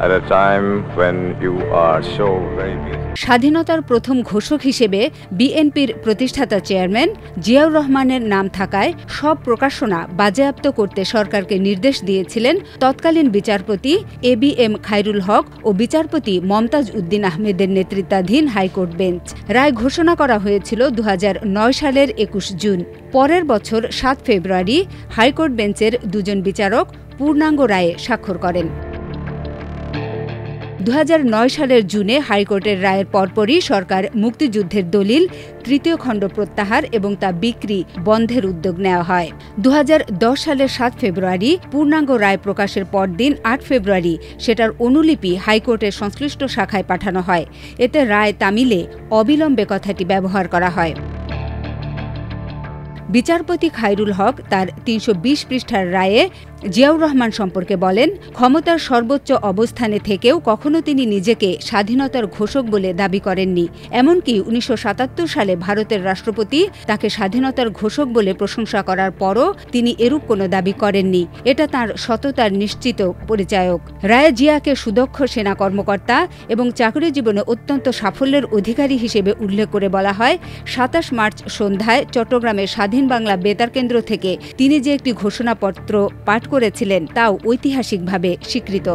at a time when you are so very busy. স্বাধীনতার প্রথম ঘোষক হিসেবে বিএনপির প্রতিষ্ঠাতা চেয়ারম্যান জিয়াউর রহমানের নাম থাকায় সব প্রকাশনা বাজেয়াপ্ত করতে সরকারকে নির্দেশ দিয়েছিলেন তৎকালীন বিচারপতি এবিএম খায়রুল হক ও বিচারপতি মমতাজ উদ্দিন আহমেদের নেতৃত্বাধীন হাইকোর্ট বেঞ্চ। রায় ঘোষণা করা হয়েছিল 2009 সালের 21 জুন। পরের বছর 7 ফেব্রুয়ারি হাইকোর্ট বেঞ্চের দুজন বিচারক পূর্ণাঙ্গ রায়ে স্বাক্ষর করেন। 2009 সালের জুনে হাইকোর্টের রায়ের পরপরই সরকার মুক্তিযুদ্ধের দলিল তৃতীয় খণ্ড প্রত্যাহার এবং তা বিক্রি বন্ধের উদ্যোগ নেওয়া হয়। 2010 সালের 7 ফেব্রুয়ারি পূর্ণাঙ্গ রায় প্রকাশের পরদিন 8 ফেব্রুয়ারি সেটার অনুলিপি হাইকোর্টের সংশ্লিষ্ট শাখায় পাঠানো হয়। এতে রায় তামিলে অবিলম্বে কথাটি ব্যবহার করা হয়। বিচারপতি খায়রুল হক তার 320 পৃষ্ঠার রায়ে জিয়াউর রহমান সম্পর্কে বলেন, ক্ষমতার সর্বোচ্চ অবস্থানে থেকেও কখনো তিনি নিজেকে স্বাধীনতার ঘোষক বলে দাবি করেননি। এমনকি 1977 সালে ভারতের রাষ্ট্রপতি তাকে স্বাধীনতার ঘোষক বলে প্রশংসা করার পরও তিনি এরূপ কোনো দাবি করেননি। এটা তাঁর সততার নিশ্চিত পরিচায়ক। রায়ে জিয়াকে সুদক্ষ সেনা কর্মকর্তা এবং চাকরি জীবনে অত্যন্ত সাফল্যের অধিকারী হিসেবে উল্লেখ করে বলা হয়, 27 মার্চ সন্ধ্যায় চট্টগ্রামের স্বাধীন বাংলা বেতার কেন্দ্র থেকে তিনি যে একটি ঘোষণাপত্র পাঠ করেছিলেন তাও ঐতিহাসিকভাবে স্বীকৃত।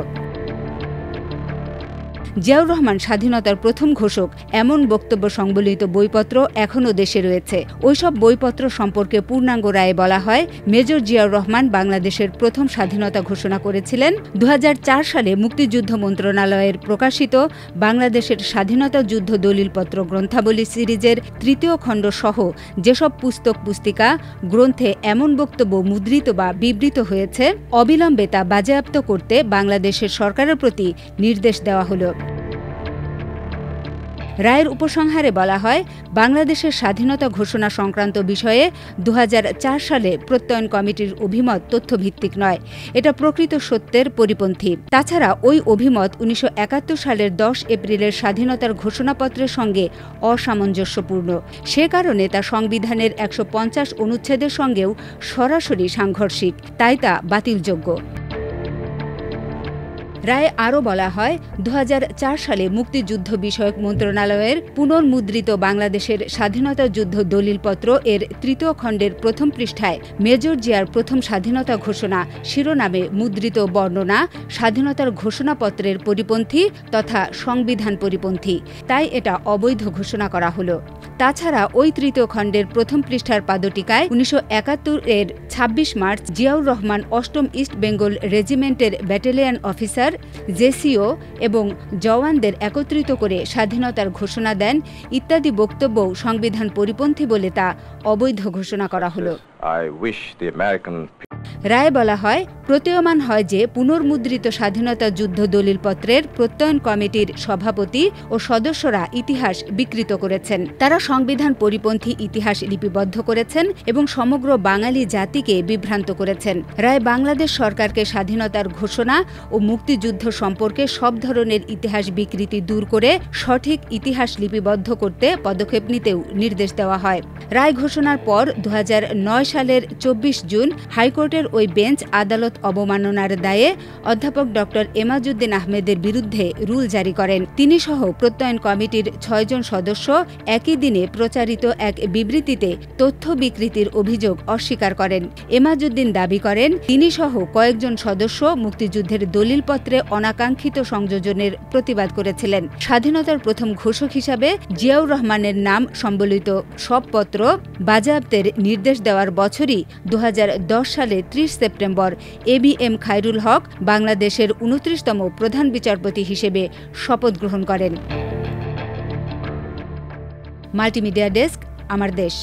জিয়াউর রহমান স্বাধীনতার প্রথম ঘোষক এমন বক্তব্য সংবলিত বইপত্র এখনও দেশে রয়েছে। ওইসব বইপত্র সম্পর্কে পূর্ণাঙ্গ রায়ে বলা হয়, মেজর জিয়াউর রহমান বাংলাদেশের প্রথম স্বাধীনতা ঘোষণা করেছিলেন 2004 সালে মুক্তিযুদ্ধ মন্ত্রণালয়ের প্রকাশিত বাংলাদেশের স্বাধীনতা যুদ্ধ দলিলপত্র গ্রন্থাবলী সিরিজের তৃতীয় খণ্ড সহ যেসব পুস্তক পুস্তিকা গ্রন্থে এমন বক্তব্য মুদ্রিত বা বিবৃত হয়েছে, অবিলম্বে তা বাজেয়াপ্ত করতে বাংলাদেশের সরকারের প্রতি নির্দেশ দেওয়া হলো। রায়ের উপসংহারে বলা হয়, বাংলাদেশের স্বাধীনতা ঘোষণা সংক্রান্ত বিষয়ে 2004 সালে প্রত্যয়ন কমিটির অভিমত তথ্যভিত্তিক নয়, এটা প্রকৃত সত্যের পরিপন্থী। তাছাড়া ওই অভিমত 1971 সালের 10 এপ্রিলের স্বাধীনতার ঘোষণাপত্রের সঙ্গে অসামঞ্জস্যপূর্ণ। সে কারণে তা সংবিধানের 150 অনুচ্ছেদের সঙ্গেও সরাসরি সাংঘর্ষিক, তাই তা বাতিলযোগ্য। রায়ে আরও বলা হয়, 2004 সালে মুক্তিযুদ্ধ বিষয়ক মন্ত্রণালয়ের পুনর্মুদ্রিত বাংলাদেশের স্বাধীনতা যুদ্ধ দলিলপত্র এর তৃতীয় খণ্ডের প্রথম পৃষ্ঠায় মেজর জিয়ার প্রথম স্বাধীনতা ঘোষণা শিরোনামে মুদ্রিত বর্ণনা স্বাধীনতার ঘোষণাপত্রের পরিপন্থী তথা সংবিধান পরিপন্থী, তাই এটা অবৈধ ঘোষণা করা হলো। তাছাড়া ওই তৃতীয় খণ্ডের প্রথম পৃষ্ঠার পাদটিকায় 1971 এর 26 মার্চ জিয়াউর রহমান 8ম ইস্ট বেঙ্গল রেজিমেন্টের ব্যাটালিয়ন অফিসার, জেসিও এবং জওয়ানদের একত্রিত করে স্বাধীনতার ঘোষণা দেন ইত্যাদি বক্তব্যও সংবিধান পরিপন্থী বলে তা অবৈধ ঘোষণা করা হলো। রায়ে বলা হয়, প্রতীয়মান হয় যে পুনর্মুদ্রিত স্বাধীনতা যুদ্ধ দলিলপত্রের প্রত্যয়ন কমিটির সভাপতি ও সদস্যরা ইতিহাস বিকৃত করেছেন। তারা সংবিধান পরিপন্থী ইতিহাস লিপিবদ্ধ করেছেন এবং সমগ্র বাঙালি জাতিকে বিভ্রান্ত করেছেন। রায় বাংলাদেশ সরকারকে স্বাধীনতার ঘোষণা ও মুক্তিযুদ্ধ সম্পর্কে সব ধরনের ইতিহাস বিকৃতি দূর করে সঠিক ইতিহাস লিপিবদ্ধ করতে পদক্ষেপ নিতেও নির্দেশ দেওয়া হয়। রায় ঘোষণার পর 2009 সালের 24 জুন হাইকোর্টের ওই বেঞ্চ আদালত অবমাননার দায়ে অধ্যাপক ডক্টর এমাজউদ্দিন আহমেদের বিরুদ্ধে রুল জারি করেন। তিনি সহ প্রত্যয়ন কমিটির 6 জন সদস্য একই দিনে প্রচারিত এক বিবৃতিতে তথ্য বিকৃতির অভিযোগ অস্বীকার করেন। এমাজউদ্দিন দাবি করেন, তিনি সহ কয়েকজন সদস্য মুক্তিযুদ্ধের দলিলপত্রে অনাকাঙ্ক্ষিত সংযোজনের প্রতিবাদ করেছিলেন। স্বাধীনতার প্রথম ঘোষক হিসাবে জিয়াউর রহমানের নাম সম্বলিত সব পত্র বাজেয়াপ্তের নির্দেশ দেওয়ার বছরই 2010 সালে 30 সেপ্টেম্বর এবিএম খায়রুল হক বাংলাদেশের 29তম প্রধান বিচারপতি হিসেবে শপথ গ্রহণ করেন। মাল্টিমিডিয়া ডেস্ক, আমার দেশ।